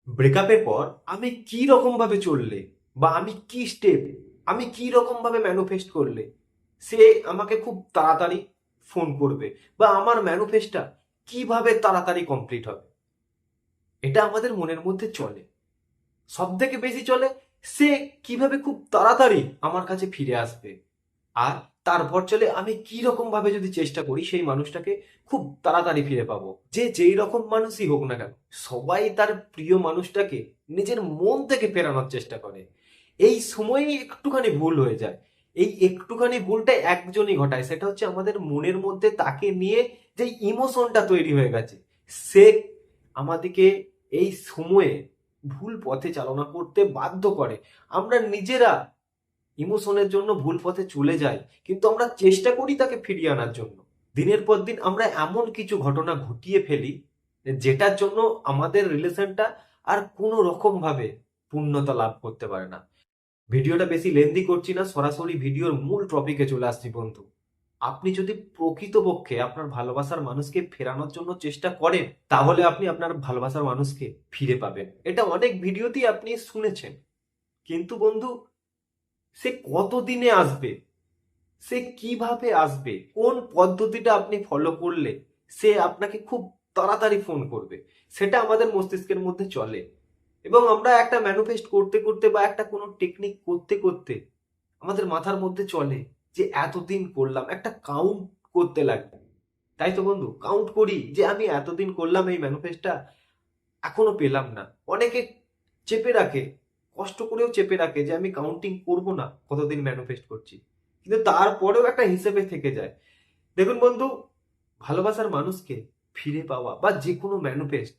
ব্রেকআপের পর আমি কি রকম ভাবে চললে বা আমি কি স্টেপ, আমি কি রকম ভাবে ম্যানিফেস্ট করলে সে আমাকে খুব তাড়াতাড়ি ফোন করবে বা আমার ম্যানিফেস্টটা কিভাবে তাড়াতাড়ি কমপ্লিট হবে, এটা আমাদের মনের মধ্যে চলে। সব থেকে বেশি চলে সে কিভাবে খুব তাড়াতাড়ি আমার কাছে ফিরে আসবে। আর তারপর চলে আমি কি রকম ভাবে যদি চেষ্টা করি সেই মানুষটাকে খুব তাড়াতাড়ি ফিরে পাবো। যে যেই রকম মানুষই হোক না কেন, সবাই তার প্রিয় মানুষটাকে নিজের মন থেকে ফেরানোর চেষ্টা করে। এই সময়ই একটুখানি ভুল হয়ে যায়। এই একটুখানি ভুলটা একজনই ঘটায়, সেটা হচ্ছে আমাদের মনের মধ্যে তাকে নিয়ে যে ইমোশনটা তৈরি হয়ে গেছে, সে আমাদেরকে এই সময়ে ভুল পথে চালনা করতে বাধ্য করে। আমরা নিজেরা ইমোশনের জন্য ভুল পথে চলে যাই, কিন্তু আমরা চেষ্টা করি তাকে ফিরিয়ে আনার জন্য। দিনের পর দিন আমরা এমন কিছু ঘটনা ঘটিয়ে ফেলি যেটার জন্য আমাদের রিলেশনটা আর কোনো রকম ভাবে পূর্ণতা লাভ করতে পারে না। ভিডিওটা বেশি লেন্দি করছি না, সরাসরি ভিডিওর মূল টপিকে চলে আসছি বন্ধু। আপনি যদি প্রকৃতপক্ষে আপনার ভালোবাসার মানুষকে ফেরানোর জন্য চেষ্টা করেন, তাহলে আপনি আপনার ভালোবাসার মানুষকে ফিরে পাবেন। এটা অনেক ভিডিওতেই আপনি শুনেছেন। কিন্তু বন্ধু, সে কতদিনে আসবে, সে কিভাবে আসবে, কোন পদ্ধতিটা আপনি ফলো করলে সে আপনাকে খুব তাড়াতাড়ি ফোন করবে, সেটা আমাদের মস্তিষ্কের মধ্যে চলে। এবং আমরা একটা ম্যানিফেস্ট করতে করতে বা একটা কোনো টেকনিক করতে করতে আমাদের মাথার মধ্যে চলে যে এতদিন করলাম, একটা কাউন্ট করতে লাগবে। তাই তো বন্ধু, কাউন্ট করি যে আমি এতদিন করলাম এই ম্যানিফেস্টটা, এখনো পেলাম না। অনেকে চেপে রাখে, কষ্ট করেও চেপে রাখে যে আমি কাউন্টিং করব না কতদিন ম্যানিফেস্ট করছি, কিন্তু তারপরেও একটা হিসেবে থেকে যায়। দেখুন বন্ধু, ভালোবাসার মানুষকে ফিরে পাওয়া বা যে কোনো ম্যানিফেস্ট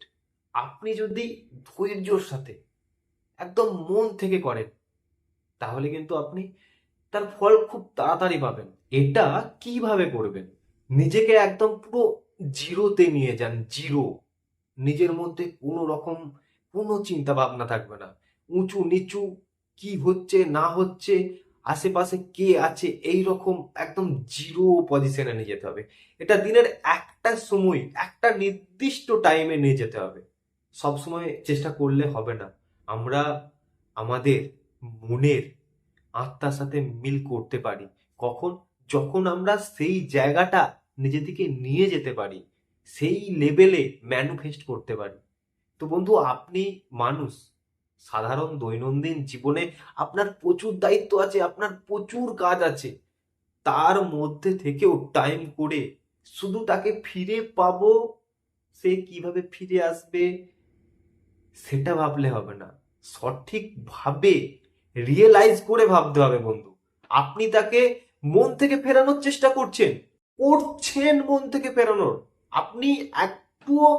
আপনি যদি ধৈর্যর সাথে একদম মন থেকে করেন, তাহলে কিন্তু আপনি তার ফল খুব তাড়াতাড়ি পাবেন। এটা কিভাবে করবেন? নিজেকে একদম পুরো জিরোতে নিয়ে যান, জিরো। নিজের মধ্যে কোনো রকম কোনো চিন্তা ভাবনা থাকবে না। উঁচু নিচু, কি হচ্ছে না হচ্ছে, আশেপাশে কে আছে, এই রকম একদম জিরো পজিশনে নিয়ে যেতে হবে। এটা দিনের একটা সময়, একটা নির্দিষ্ট টাইমে নিয়ে যেতে হবে। সব সময় চেষ্টা করলে হবে না। আমরা আমাদের মনের আত্মার সাথে মিল করতে পারি কখন? যখন আমরা সেই জায়গাটা নিজে থেকে নিয়ে যেতে পারি, সেই লেভেলে ম্যানিফেস্ট করতে পারি। তো বন্ধু, আপনি মানুষ, সাধারণ দৈনন্দিন জীবনে আপনার প্রচুর দায়িত্ব আছে, আপনার প্রচুর কাজ আছে। তার মধ্যে থেকেও টাইম করে শুধু তাকে ফিরে পাবো, সে কিভাবে ফিরে আসবে সেটা ভাবলে হবে না। সঠিকভাবে রিয়েলাইজ করে ভাবতে হবে বন্ধু। আপনি তাকে মন থেকে ফেরানোর চেষ্টা করছেন, করছেন মন থেকে ফেরানোর। আপনি একটুও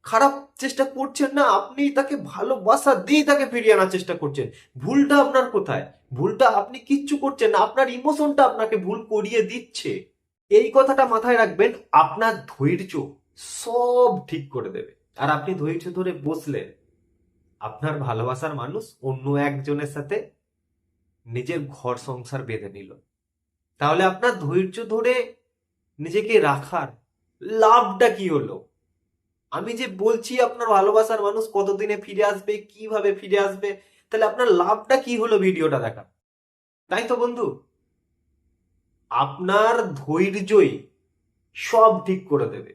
খারাপ চেষ্টা করছেন না, আপনি তাকে ভালোবাসা দিয়ে তাকে ফিরিয়ে আনার চেষ্টা করছেন। ভুলটা আপনার কোথায়? ভুলটা আপনি কিচ্ছু করছেন না, আপনার ইমোশনটা আপনাকে ভুল করিয়ে দিচ্ছে। এই কথাটা মাথায় রাখবেন, আপনার ধৈর্য সব ঠিক করে দেবে। আর আপনি ধৈর্য ধরে বসলেন, আপনার ভালোবাসার মানুষ অন্য একজনের সাথে নিজের ঘর সংসার বেঁধে নিল, তাহলে আপনার ধৈর্য ধরে নিজেকে রাখার লাভটা কি হলো? আমি যে বলছি আপনার ভালোবাসার মানুষ কতদিনে ফিরে আসবে, কিভাবে ফিরে আসবে, তাহলে আপনার লাভটা কি হলো ভিডিওটা দেখা? তাই তো বন্ধু, আপনার ধৈর্যই সব ঠিক করে দেবে।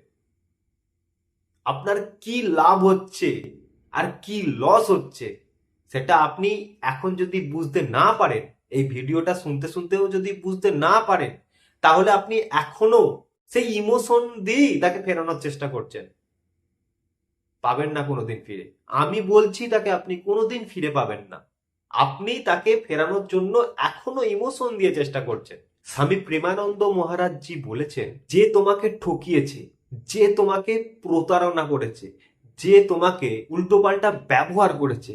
আপনার কি লাভ হচ্ছে আর কি লস হচ্ছে, সেটা আপনি এখন যদি বুঝতে না পারেন, এই ভিডিওটা শুনতে শুনতেও যদি বুঝতে না পারেন, তাহলে আপনি এখনো সেই ইমোশন দিয়েই তাকে ফেরানোর চেষ্টা করছেন। পাবেন না কোনোদিন ফিরে। আমি বলছি তাকে আপনি কোনোদিন ফিরে পাবেন না। আপনি তাকে ফেরানোর জন্য এখনো ইমোশন দিয়ে চেষ্টা করছেন। স্বামী প্রেমানন্দ মহারাজ জি বলেছেন, যে তোমাকে ঠকিয়েছে, যে তোমাকে প্রতারণা করেছে, যে তোমাকে উল্টোপাল্টা ব্যবহার করেছে,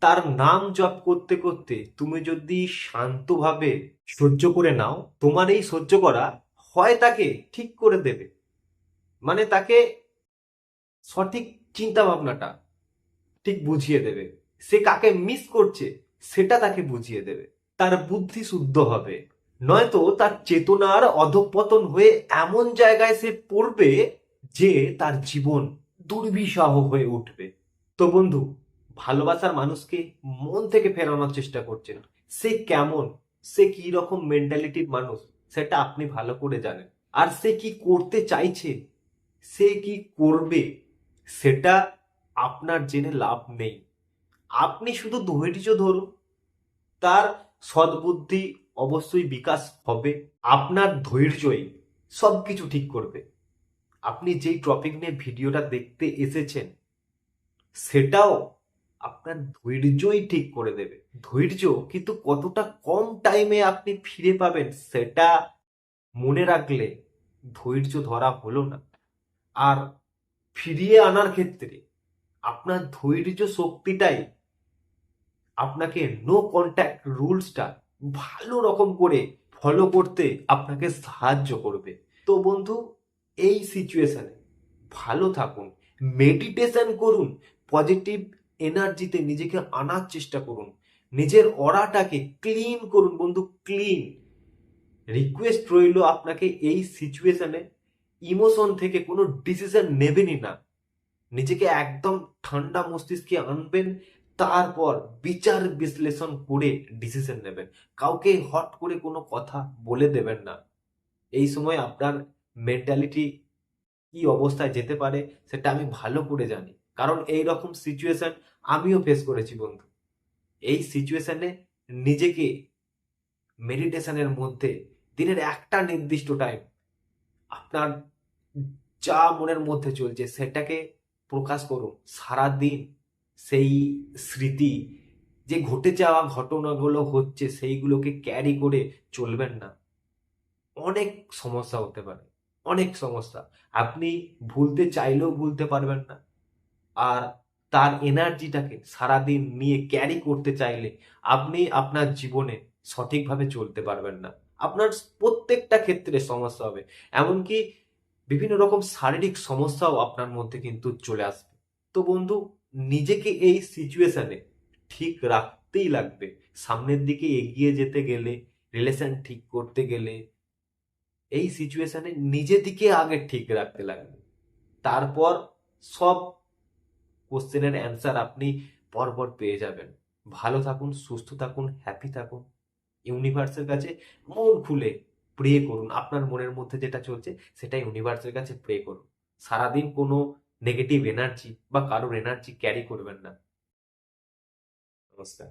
তার নাম জপ করতে করতে তুমি যদি শান্তভাবে সহ্য করে নাও, তোমার এই সহ্য করা হয় তাকে ঠিক করে দেবে। মানে তাকে সঠিক চিন্তা ভাবনাটা ঠিক বুঝিয়ে দেবে। সে কাকে মিস করছে সেটা তাকে বুঝিয়ে দেবে। তার বুদ্ধি শুদ্ধ হবে। নয়তো তার চেতনার অধঃপতন হয়ে এমন জায়গায় সে পড়বে যে তার জীবন দুর্বিষহ হয়ে উঠবে। তো বন্ধু, ভালোবাসার মানুষকে মন থেকে ফেরানোর চেষ্টা করছেন। সে কেমন, সে কি রকম মেন্টালিটির মানুষ, সেটা আপনি ভালো করে জানেন। আর সে কি করতে চাইছে, সে কি করবে, সেটা আপনার জেনে লাভ নেই। আপনি শুধু ধৈর্য ধরুন, তার সদ্বুদ্ধি অবশ্যই বিকাশ হবে। আপনার ধৈর্যই সবকিছু ঠিক করবে। আপনি যেই টপিক নিয়ে ভিডিওটা দেখতে এসেছেন, সেটাও আপনার ধৈর্যই ঠিক করে দেবে। ধৈর্য কিন্তু কতটা কম টাইমে আপনি ফিরে পাবেন, সেটা মনে রাখলে ধৈর্য ধরা হলো না। আর ফিরিয়ে আনার ক্ষেত্রে আপনার ধৈর্য শক্তিটাই আপনাকে নো কন্ট্যাক্ট রুলসটা ভালো রকম করে ফলো করতে আপনাকে সাহায্য করবে। তো বন্ধু, এই সিচুয়েশনে ভালো থাকুন, মেডিটেশন করুন, পজিটিভ এনার্জিতে নিজেকে আনার চেষ্টা করুন, নিজের অরাটাকে ক্লিন করুন বন্ধু, ক্লিন। রিকোয়েস্ট রইল আপনাকে এই সিচুয়েশনে ইমোশন থেকে কোনো ডিসিশন নেবেনই না। নিজেকে একদম ঠান্ডা মস্তিষ্কে আনবেন, তারপর বিচার বিশ্লেষণ করে ডিসিশন নেবেন। কাউকে হট করে কোনো কথা বলে দেবেন না। এই সময় আপনার মেন্টালিটি কি অবস্থায় যেতে পারে সেটা আমি ভালো করে জানি, কারণ এই রকম সিচুয়েশন আমিও ফেস করেছি বন্ধু। এই সিচুয়েশনে নিজেকে মেডিটেশনের মধ্যে দিনের একটা নির্দিষ্ট টাইম আপনার যা মনের মধ্যে চলছে সেটাকে প্রকাশ করুন। সারাদিন সেই স্মৃতি, যে ঘটে যাওয়া ঘটনাগুলো হচ্ছে, সেইগুলোকে ক্যারি করে চলবেন না। অনেক সমস্যা হতে পারে, অনেক সমস্যা। আপনি ভুলতে চাইলেও ভুলতে পারবেন না। আর তার এনার্জিটাকে সারাদিন নিয়ে ক্যারি করতে চাইলে আপনি আপনার জীবনে সঠিকভাবে চলতে পারবেন না। আপনার প্রত্যেকটা ক্ষেত্রে সমস্যা হবে, এমনকি বিভিন্ন রকম শারীরিক সমস্যাও আপনার মধ্যে কিন্তু চলে আসবে। তো বন্ধু, নিজেকে এই সিচুয়েশনে ঠিক রাখতেই লাগবে। সামনের দিকে এগিয়ে যেতে গেলে, রিলেশন ঠিক করতে গেলে এই সিচুয়েশনে নিজেদিকে আগে ঠিক রাখতে লাগবে। তারপর সব কোশ্চেনের অ্যান্সার আপনি পরপর পেয়ে যাবেন। ভালো থাকুন, সুস্থ থাকুন, হ্যাপি থাকুন। ইউনিভার্সের কাছে মন খুলে প্রে করুন। আপনার মনের মধ্যে যেটা চলছে সেটা ইউনিভার্সের কাছে প্রে করুন। সারাদিন কোনো নেগেটিভ এনার্জি বা কারোর এনার্জি ক্যারি করবেন না। নমস্কার।